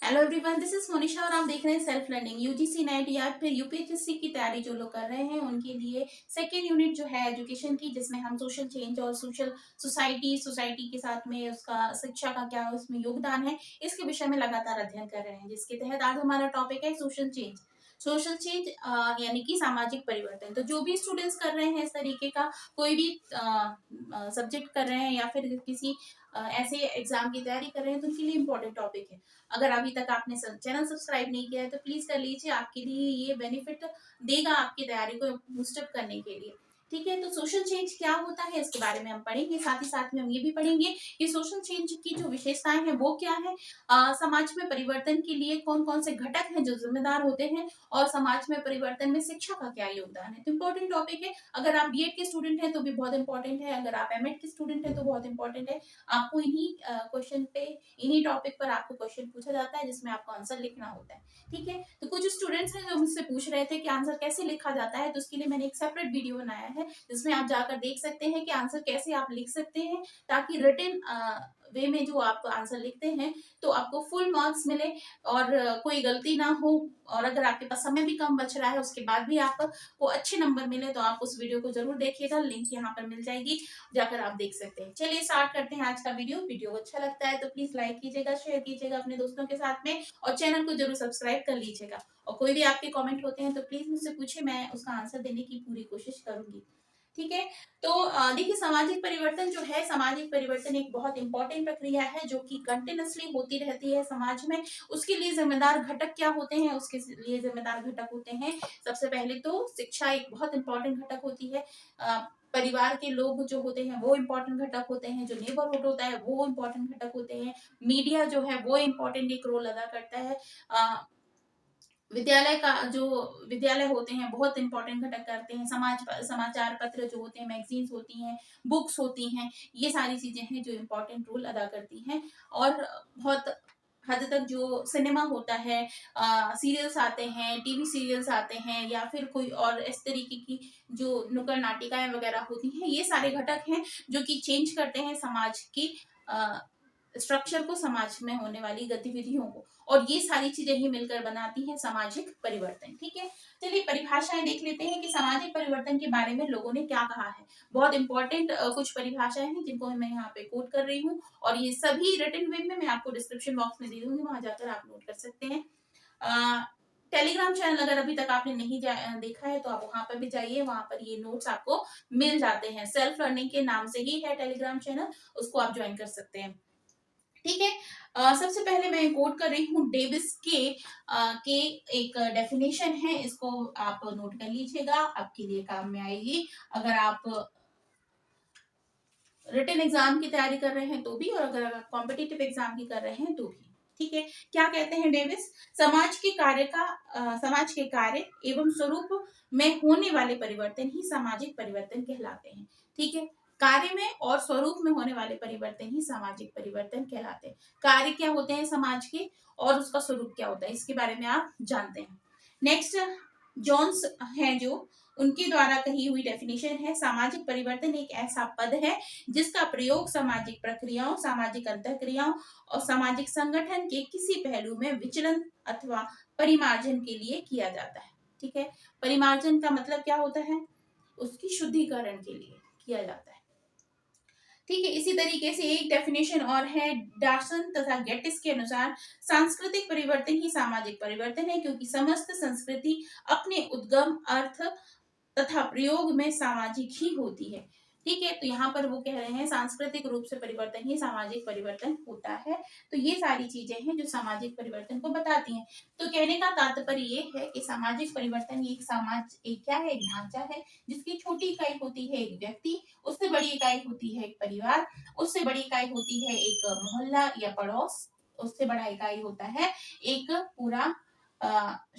Hello everyone, this is Monisha और आप देख रहे हैं सेल्फ लर्निंग। यूजीसी नेट या फिर यूपीएससी की तैयारी जो लोग कर रहे हैं उनके लिए सेकेंड यूनिट जो है एजुकेशन की, जिसमें हम सोशल चेंज और सोशल सोसाइटी के साथ में उसका शिक्षा का क्या उसमें योगदान है, इसके विषय में लगातार अध्ययन कर रहे हैं। जिसके तहत आज हमारा टॉपिक है सोशल चेंज यानी कि सामाजिक परिवर्तन। तो जो भी स्टूडेंट्स कर रहे हैं इस तरीके का कोई भी सब्जेक्ट कर रहे हैं या फिर किसी ऐसे एग्जाम की तैयारी कर रहे हैं तो उनके लिए इम्पोर्टेंट टॉपिक है। अगर अभी तक आपने चैनल सब्सक्राइब नहीं किया है तो प्लीज कर लीजिए, आपके लिए ये बेनिफिट देगा आपकी तैयारी को बूस्टअप करने के लिए। ठीक है, तो सोशल चेंज क्या होता है इसके बारे में हम पढ़ेंगे, साथ ही साथ में हम ये भी पढ़ेंगे कि सोशल चेंज की जो विशेषताएं हैं वो क्या है, समाज में परिवर्तन के लिए कौन कौन से घटक हैं जो जिम्मेदार होते हैं, और समाज में परिवर्तन में शिक्षा का क्या योगदान है। तो इम्पोर्टेंट टॉपिक है। अगर आप बीएड के स्टूडेंट हैं तो भी बहुत इंपॉर्टेंट है, अगर आप एमएड के स्टूडेंट हैं तो बहुत इंपॉर्टेंट है। आपको इन्हीं क्वेश्चन पे, इन्हीं टॉपिक पर आपको क्वेश्चन पूछा जाता है जिसमें आपको आंसर लिखना होता है। ठीक है, तो कुछ स्टूडेंट्स हैं जो मुझसे पूछ रहे थे कि आंसर कैसे लिखा जाता है, तो उसके लिए मैंने एक सेपरेट वीडियो बनाया है जिसमें आप जाकर देख सकते हैं कि आंसर कैसे आप लिख सकते हैं, ताकि रिटन वे में जो आप आंसर लिखते हैं तो आपको फुल मार्क्स मिले और कोई गलती ना हो। और अगर आपके पास समय भी कम बच रहा है उसके बाद भी आपको अच्छे नंबर मिले तो आप उस वीडियो को जरूर देखिएगा, लिंक यहाँ पर मिल जाएगी, जाकर आप देख सकते हैं। चलिए स्टार्ट करते हैं आज का वीडियो अच्छा लगता है तो प्लीज लाइक कीजिएगा, शेयर कीजिएगा अपने दोस्तों के साथ में, और चैनल को जरूर सब्सक्राइब कर लीजिएगा। और कोई भी आपके कमेंट होते हैं तो प्लीज मुझसे पूछे, मैं उसका आंसर देने की पूरी कोशिश करूंगी। ठीक है, तो देखिए सामाजिक परिवर्तन जो है, सामाजिक परिवर्तन एक बहुत इंपॉर्टेंट प्रक्रिया है जो कि कंटिन्यूसली होती रहती है समाज में। उसके लिए जिम्मेदार घटक क्या होते हैं, उसके लिए जिम्मेदार घटक होते हैं, सबसे पहले तो शिक्षा एक बहुत इंपॉर्टेंट घटक होती है। परिवार के लोग जो होते हैं वो इम्पोर्टेंट घटक होते हैं, जो नेबरहुड होता है वो इम्पोर्टेंट घटक होते हैं, मीडिया जो है वो इम्पोर्टेंट एक रोल अदा करता है। विद्यालय होते हैं बहुत इंपॉर्टेंट घटक करते हैं, समाचार पत्र जो होते हैं, मैगजीन्स होती हैं, बुक्स होती हैं, ये सारी चीजें हैं जो इम्पोर्टेंट रोल अदा करती हैं। और बहुत हद तक जो सिनेमा होता है, सीरियल्स आते हैं, टीवी सीरियल्स आते हैं, या फिर कोई और इस तरीके की जो नुक्कड़ नाटिकाएं वगैरह होती हैं, ये सारे घटक हैं जो कि चेंज करते हैं समाज की स्ट्रक्चर को, समाज में होने वाली गतिविधियों को, और ये सारी चीजें ही मिलकर बनाती हैं सामाजिक परिवर्तन। ठीक है, चलिए परिभाषाएं देख लेते हैं कि सामाजिक परिवर्तन के बारे में लोगों ने क्या कहा है। बहुत इंपॉर्टेंट कुछ परिभाषाएं हैं जिनको मैं यहाँ पे कोट कर रही हूँ, और ये सभी रिटन वे में मैं आपको डिस्क्रिप्शन बॉक्स में दे दूंगी, वहां जाकर आप नोट कर सकते हैं। टेलीग्राम चैनल अगर अभी तक आपने नहीं देखा है तो आप वहां पर भी जाइए, वहां पर ये नोट्स आपको मिल जाते हैं। सेल्फ लर्निंग के नाम से ही है टेलीग्राम चैनल, उसको आप ज्वाइन कर सकते हैं। ठीक है, सबसे पहले मैं कोट कर रही हूँ डेविस के एक डेफिनेशन है, इसको आप नोट कर लीजिएगा, आपके लिए काम में आएगी अगर आप रिटन एग्जाम की तैयारी कर रहे हैं तो भी, और अगर आप कॉम्पिटिटिव एग्जाम की कर रहे हैं तो भी। ठीक है, क्या कहते हैं डेविस, समाज के कार्य एवं स्वरूप में होने वाले परिवर्तन ही सामाजिक परिवर्तन कहलाते हैं। ठीक है, कार्य में और स्वरूप में होने वाले परिवर्तन ही सामाजिक परिवर्तन कहलाते हैं। कार्य क्या होते हैं समाज के, और उसका स्वरूप क्या होता है, इसके बारे में आप जानते हैं। नेक्स्ट जॉन्स हैं जो, उनके द्वारा कही हुई डेफिनेशन है, सामाजिक परिवर्तन एक ऐसा पद है जिसका प्रयोग सामाजिक प्रक्रियाओं, सामाजिक अंतःक्रियाओं और सामाजिक संगठन के किसी पहलू में विचलन अथवा परिमार्जन के लिए किया जाता है। ठीक है, परिमार्जन का मतलब क्या होता है, उसकी शुद्धिकरण के लिए किया जाता है। ठीक है, इसी तरीके से एक डेफिनेशन और है डार्सन तथा गेटिस के अनुसार, सांस्कृतिक परिवर्तन ही सामाजिक परिवर्तन है क्योंकि समस्त संस्कृति अपने उद्गम, अर्थ तथा प्रयोग में सामाजिक ही होती है। ठीक है, तो यहाँ पर वो कह रहे हैं सांस्कृतिक रूप से परिवर्तन ही सामाजिक परिवर्तन होता है। तो ये सारी चीजें हैं जो सामाजिक परिवर्तन को बताती हैं। तो कहने का तात्पर्य ये है कि सामाजिक परिवर्तन एक क्या है, एक ढांचा है जिसकी छोटी इकाई होती है एक व्यक्ति, उससे बड़ी इकाई होती है एक परिवार, उससे बड़ी इकाई होती है एक मोहल्ला या पड़ोस, उससे बड़ा इकाई होता है एक पूरा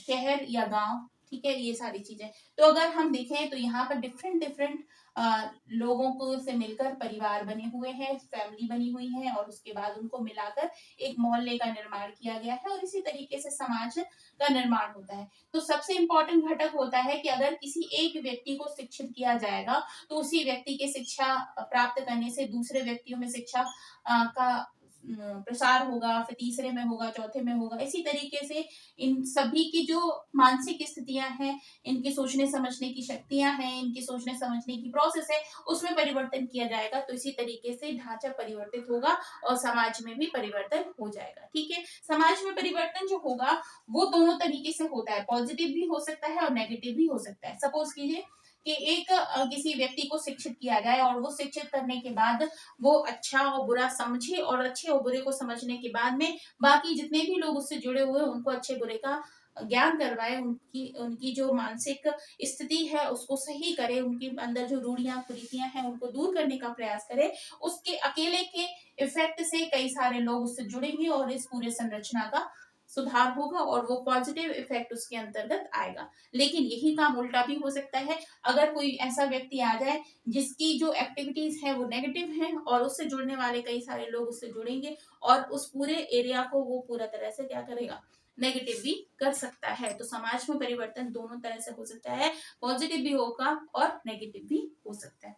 शहर या गांव। ठीक है, ये सारी चीजें। तो अगर हम देखें तो यहाँ पर डिफरेंट डिफरेंट लोगों को से मिलकर परिवार बने हुए हैं, फैमिली बनी हुई है, और उसके बाद उनको मिलाकर एक मोहल्ले का निर्माण किया गया है, और इसी तरीके से समाज का निर्माण होता है। तो सबसे इंपॉर्टेंट घटक होता है कि अगर किसी एक व्यक्ति को शिक्षित किया जाएगा तो उसी व्यक्ति के शिक्षा प्राप्त करने से दूसरे व्यक्तियों में शिक्षा का प्रसार होगा, फिर तीसरे में होगा, चौथे में होगा। इसी तरीके से इन सभी की जो मानसिक स्थितियां हैं, इनकी सोचने समझने की शक्तियां हैं, इनकी सोचने समझने की प्रोसेस है, उसमें परिवर्तन किया जाएगा। तो इसी तरीके से ढांचा परिवर्तित होगा और समाज में भी परिवर्तन हो जाएगा। ठीक है, समाज में परिवर्तन जो होगा वो दोनों तरीके से होता है, पॉजिटिव भी हो सकता है और नेगेटिव भी हो सकता है। सपोज कीजिए कि एक किसी व्यक्ति को शिक्षित किया जाए और वो शिक्षित करने के बाद वो अच्छा और बुरा समझे और अच्छे और बुरे को समझने के बाद में बाकी जितने भी लोग उससे जुड़े हुए हैं उनको अच्छे बुरे का ज्ञान करवाए, उनकी उनकी जो मानसिक स्थिति है उसको सही करे, उनके अंदर जो रूढ़ियां कुरीतियां हैं उनको दूर करने का प्रयास करे। उसके अकेले के इफेक्ट से कई सारे लोग उससे जुड़ेंगे और इस पूरे संरचना का सुधार होगा और वो पॉजिटिव इफेक्ट उसके अंतर्गत आएगा। लेकिन यही काम उल्टा भी हो सकता है, अगर कोई ऐसा व्यक्ति आ जाए जिसकी जो एक्टिविटीज है वो नेगेटिव है और उससे जुड़ने वाले कई सारे लोग उससे जुड़ेंगे और उस पूरे एरिया को वो पूरा तरह से क्या करेगा, नेगेटिव भी कर सकता है। तो समाज में परिवर्तन दोनों तरह से हो सकता है, पॉजिटिव भी होगा और नेगेटिव भी हो सकता है।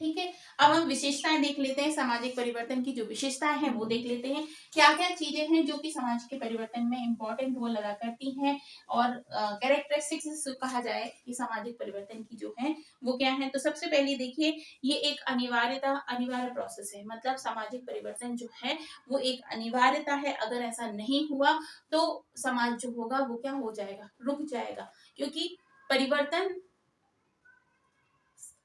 ठीक है, अब हम विशेषताएं देख लेते हैं, सामाजिक परिवर्तन की जो विशेषताएं हैं वो देख लेते हैं। क्या क्या चीजें हैं जो कि समाज के परिवर्तन में इंपॉर्टेंट रोल अदा करती हैं और कैरेक्टरिस्टिक्स कहा जाए कि सामाजिक परिवर्तन की जो है वो क्या है। तो सबसे पहले देखिए, ये एक अनिवार्य प्रोसेस है, मतलब सामाजिक परिवर्तन जो है वो एक अनिवार्यता है। अगर ऐसा नहीं हुआ तो समाज जो होगा वो क्या हो जाएगा, रुक जाएगा। क्योंकि परिवर्तन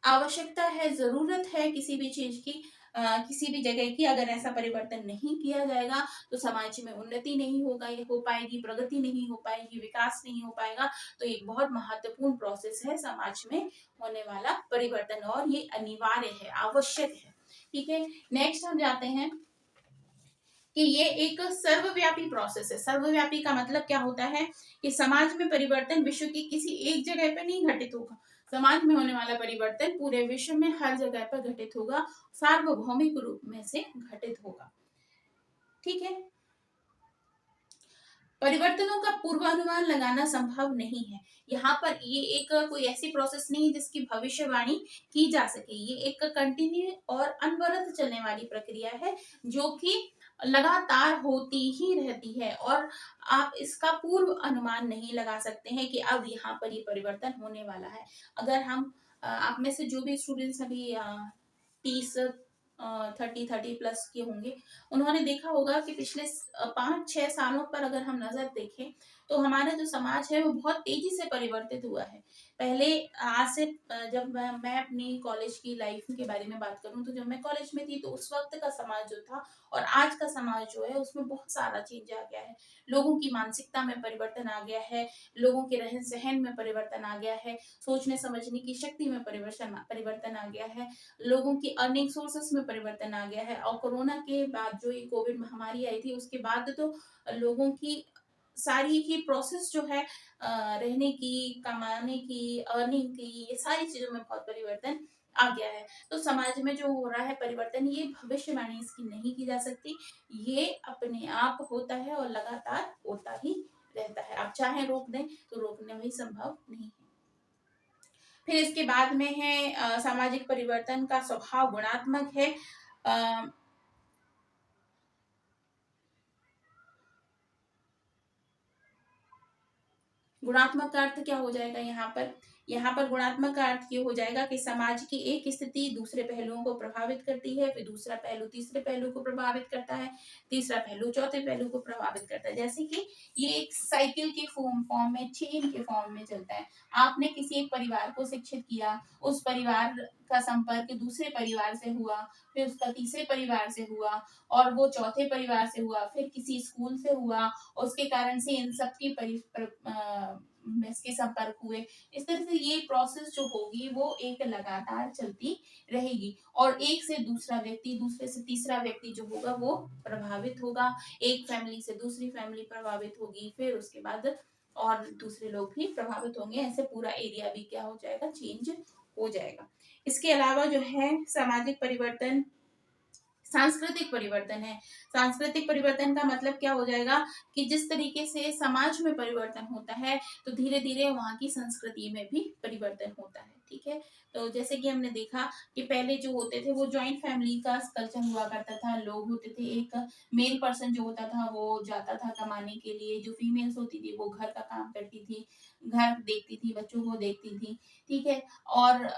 आवश्यकता है, जरूरत है किसी भी चीज की, किसी भी जगह की। अगर ऐसा परिवर्तन नहीं किया जाएगा तो समाज में उन्नति नहीं होगा, ये हो पाएगी, प्रगति नहीं हो पाएगी, विकास नहीं हो पाएगा। तो एक बहुत महत्वपूर्ण प्रोसेस है समाज में होने वाला परिवर्तन और ये अनिवार्य है, आवश्यक है। ठीक है, नेक्स्ट हम जाते हैं कि ये एक सर्वव्यापी प्रोसेस है। सर्वव्यापी का मतलब क्या होता है कि समाज में परिवर्तन विश्व की किसी एक जगह पर नहीं घटित होगा। समाज में होने वाला परिवर्तन पूरे विश्व में हर जगह पर घटित होगा, सार्वभौमिक रूप में से घटित होगा। ठीक है, परिवर्तनों का पूर्वानुमान लगाना संभव नहीं है। यहाँ पर ये एक कोई ऐसी प्रोसेस नहीं जिसकी भविष्यवाणी की जा सके। ये एक कंटिन्यू और अनवरत चलने वाली प्रक्रिया है जो कि लगातार होती ही रहती है और आप इसका पूर्व अनुमान नहीं लगा सकते हैं कि अब यहाँ पर ये परिवर्तन होने वाला है। अगर हम आप में से जो भी स्टूडेंट्स अभी 30 30 प्लस के होंगे, उन्होंने देखा होगा कि पिछले 5-6 सालों पर अगर हम नजर देखें तो हमारा जो समाज है वो बहुत तेजी से परिवर्तित हुआ है। पहले आज से जब मैं अपनी कॉलेज की लाइफ के बारे में बात करूं तो जब मैं कॉलेज में थी तो उस वक्त का समाज जो था और आज का समाज जो है उसमें बहुत सारा चेंज आ गया है। लोगों की मानसिकता में परिवर्तन आ गया है, लोगों के रहन सहन में परिवर्तन आ गया है, सोचने समझने की शक्ति में परिवर्तन आ गया है, लोगों की अर्निंग सोर्सेस में परिवर्तन आ गया है। और कोरोना के बाद जो ये कोविड महामारी आई थी उसके बाद तो लोगों की सारी ही प्रोसेस जो है रहने की, कमाने की, अर्निंग की, ये सारी चीजों में बहुत परिवर्तन आ गया है। तो समाज में जो हो रहा है परिवर्तन, ये भविष्यवाणी इसकी नहीं की जा सकती, ये अपने आप होता है और लगातार होता ही रहता है। आप चाहे रोक दें तो रोकना भी संभव नहीं है। फिर इसके बाद में है सामाजिक परिवर्तन का स्वभाव गुणात्मक है। अ, गुणात्मक का अर्थ क्या हो जाएगा यहाँ पर गुणात्मक का अर्थ ये हो जाएगा कि समाज की एक स्थिति दूसरे पहलुओं को प्रभावित करती है, फिर दूसरा पहलू तीसरे पहलू को प्रभावित करता है, तीसरा पहलू चौथे पहलू को प्रभावित करता है। जैसे कि ये एक साइकिल के फॉर्म में, चेन के फॉर्म में चलता है। आपने किसी एक परिवार को शिक्षित किया, उस परिवार का संपर्क दूसरे परिवार से हुआ, फिर उसका तीसरे परिवार से हुआ और वो चौथे परिवार से हुआ, फिर किसी स्कूल से हुआ और उसके कारण से इन सबकी इसके संपर्क हुए। इस तरह से ये प्रोसेस जो होगी वो एक लगातार चलती रहेगी और एक से दूसरा व्यक्ति, दूसरे से तीसरा व्यक्ति जो होगा वो प्रभावित होगा, एक फैमिली से दूसरी फैमिली प्रभावित होगी, फिर उसके बाद और दूसरे लोग भी प्रभावित होंगे। ऐसे पूरा एरिया भी क्या हो जाएगा, चेंज हो जाएगा। इसके अलावा जो है सामाजिक परिवर्तन सांस्कृतिक परिवर्तन है। सांस्कृतिक परिवर्तन का मतलब क्या हो जाएगा कि जिस तरीके से समाज में परिवर्तन होता है तो धीरे धीरे वहाँ की संस्कृति में भी परिवर्तन होता है। ठीक है, तो जैसे कि हमने देखा कि पहले जो होते थे वो जॉइंट फैमिली का कल्चर हुआ करता था। लोग होते थे, एक मेल पर्सन जो होता था वो जाता था कमाने के लिए, जो फीमेल्स होती थी वो घर का काम करती थी, घर देखती थी, बच्चों को देखती थी। ठीक है, और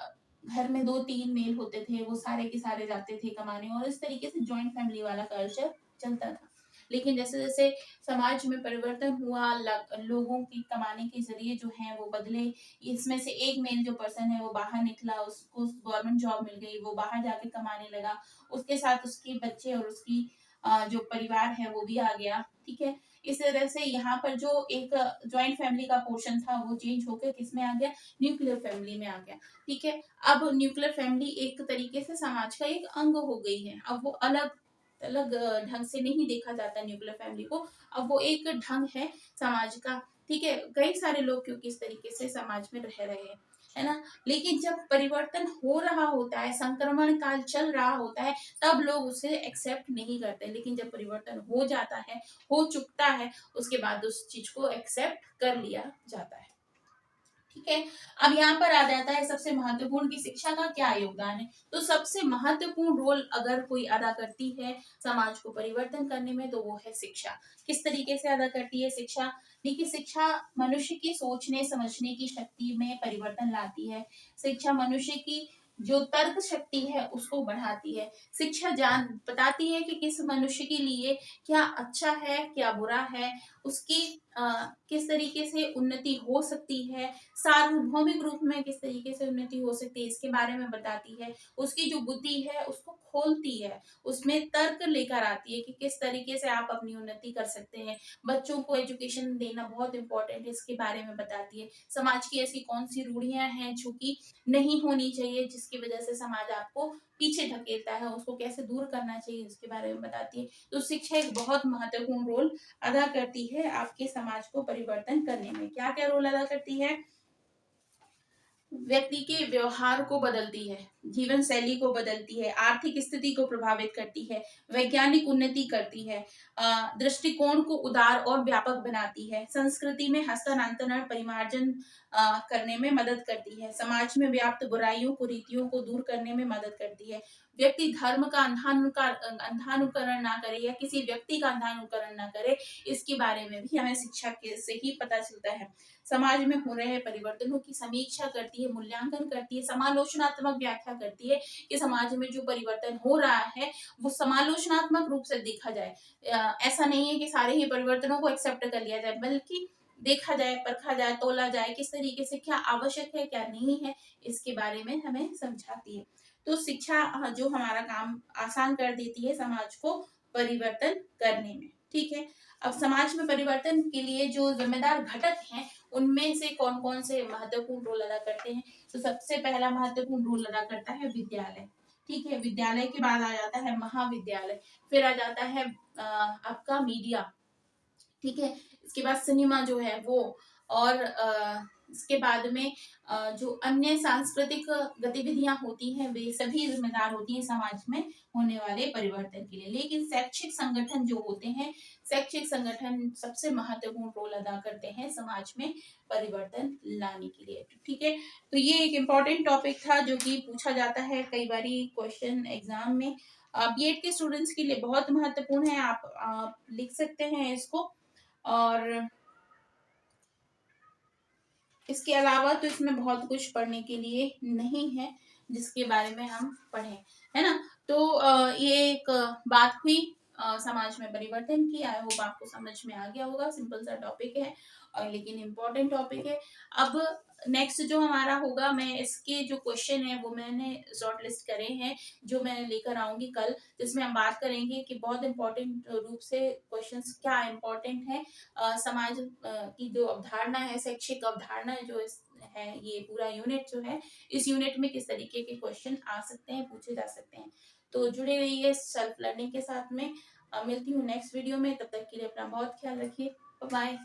घर में 2-3 मेल होते थे, वो सारे के सारे जाते थे कमाने, और इस तरीके से जॉइंट फैमिली वाला कल्चर चलता था। लेकिन जैसे-जैसे समाज में परिवर्तन हुआ, लोगों की कमाने के ज़रिए जो हैं वो बदले, इसमें से एक मेल जो पर्सन है वो बाहर निकला, उसको गवर्नमेंट जॉब मिल गई, वो बाहर जाके कमाने लगा, उसके साथ उसके बच्चे और उसकी जो परिवार है वो भी आ गया। ठीक है? इस तरह से यहाँ पर जो एक जॉइंट फैमिली का पोर्शन था वो चेंज होकर किसमें आ गया? न्यूक्लियर फैमिली में आ गया। ठीक है, अब न्यूक्लियर फैमिली एक तरीके से समाज का एक अंग हो गई है। अब वो अलग अलग ढंग से नहीं देखा जाता न्यूक्लियर फैमिली को, अब वो एक ढंग है समाज का। ठीक है, कई सारे लोग क्योंकि इस तरीके से समाज में रह रहे हैं, है ना? लेकिन जब परिवर्तन हो रहा होता है, संक्रमण काल चल रहा होता है, तब लोग उसे एक्सेप्ट नहीं करते। लेकिन जब परिवर्तन हो जाता है, हो चुकता है, उसके बाद उस चीज को एक्सेप्ट कर लिया जाता है। ठीक है, अब यहाँ पर आ जाता है सबसे महत्वपूर्ण की शिक्षा का क्या योगदान है। तो सबसे महत्वपूर्ण रोल अगर कोई अदा करती है समाज को परिवर्तन करने में, तो वो है शिक्षा। किस तरीके से अदा करती है शिक्षा? देखिए, शिक्षा मनुष्य की सोचने समझने की शक्ति में परिवर्तन लाती है। शिक्षा मनुष्य की जो तर्क शक्ति है उसको बढ़ाती है। शिक्षा जान बताती है कि किस मनुष्य के लिए क्या अच्छा है, क्या बुरा है, उसकी किस तरीके से उन्नति हो सकती है, सार्वभौमिक रूप में किस तरीके से उन्नति हो सकती है, इसके बारे में बताती है। उसकी जो बुद्धि है उसको खोलती है, उसमें तर्क लेकर आती है कि किस तरीके से आप अपनी उन्नति कर सकते हैं। बच्चों को एजुकेशन देना बहुत इंपॉर्टेंट है, इसके बारे में बताती है। समाज की ऐसी कौन सी रूढ़ियां हैं जो कि नहीं होनी चाहिए, जिसकी वजह से समाज आपको पीछे ढकेलता है, उसको कैसे दूर करना चाहिए, इसके बारे में बताती है। तो शिक्षा एक बहुत महत्वपूर्ण रोल अदा करती है आपके समाज को परिवर्तन करने में। क्या क्या रोल अदा करती है? व्यक्ति के व्यवहार को बदलती है, जीवन शैली को बदलती है, आर्थिक स्थिति को प्रभावित करती है, वैज्ञानिक उन्नति करती है, दृष्टिकोण को उदार और व्यापक बनाती है, संस्कृति में हस्तांतरण परिमार्जन करने में मदद करती है, समाज में व्याप्त बुराइयों कुरीतियों को दूर करने में मदद करती है। व्यक्ति धर्म का अंधानुकरण ना करे या किसी व्यक्ति का अंधानुकरण ना करे, इसके बारे में भी हमें शिक्षा से ही पता चलता है। समाज में हो रहे परिवर्तनों की समीक्षा करती है, मूल्यांकन करती है, समालोचनात्मक व्याख्या करती है कि समाज में जो परिवर्तन हो रहा है वो समालोचनात्मक रूप से देखा जाए। ऐसा नहीं है कि सारे ही परिवर्तनों को एक्सेप्ट कर लिया जाए, बल्कि देखा जाए, परखा जाए, तोला जाए, किस तरीके से क्या आवश्यक है, क्या नहीं है, इसके बारे में हमें समझाती है। तो शिक्षा जो हमारा काम आसान कर देती है समाज को परिवर्तन करने में। ठीक है, अब समाज में परिवर्तन के लिए जो जिम्मेदार घटक हैं उनमें से कौन कौन से महत्वपूर्ण रोल अदा करते हैं? तो सबसे पहला महत्वपूर्ण रोल अदा करता है विद्यालय। ठीक है, विद्यालय के बाद आ जाता है महाविद्यालय, फिर आ जाता है आपका मीडिया। ठीक है, इसके बाद सिनेमा जो है वो, और इसके बाद में जो अन्य सांस्कृतिक गतिविधियां होती हैं वे सभी जिम्मेदार होती हैं समाज में होने वाले परिवर्तन के लिए। लेकिन शैक्षिक संगठन जो होते हैं, शैक्षिक संगठन सबसे महत्वपूर्ण रोल अदा करते हैं समाज में परिवर्तन लाने के लिए। ठीक है, तो ये एक इम्पोर्टेंट टॉपिक था जो कि पूछा जाता है कई बारी क्वेश्चन एग्जाम में। बीएड के स्टूडेंट्स के लिए बहुत महत्वपूर्ण है, आप लिख सकते हैं इसको। और इसके अलावा तो इसमें बहुत कुछ पढ़ने के लिए नहीं है जिसके बारे में हम पढ़ें, है ना? तो ये एक बात हुई समाज में परिवर्तन की। आई होप आपको समझ में आ गया होगा, सिंपल सा टॉपिक है और लेकिन इम्पोर्टेंट टॉपिक है। अब नेक्स्ट जो हमारा होगा, मैं इसके जो क्वेश्चन है वो मैंने शॉर्ट लिस्ट करे हैं, जो मैं लेकर आऊंगी कल, जिसमें हम बात करेंगे कि बहुत इम्पोर्टेंट रूप से क्वेश्चंस क्या इम्पोर्टेंट है। समाज की जो अवधारणा है, शैक्षिक अवधारणा जो है, ये पूरा यूनिट जो है, इस यूनिट में किस तरीके के क्वेश्चन आ सकते हैं, पूछे जा सकते हैं। तो जुड़े रहिए सेल्फ लर्निंग के साथ में। मिलती हूँ नेक्स्ट वीडियो में, तब तक के लिए अपना बहुत ख्याल रखिए। बाय।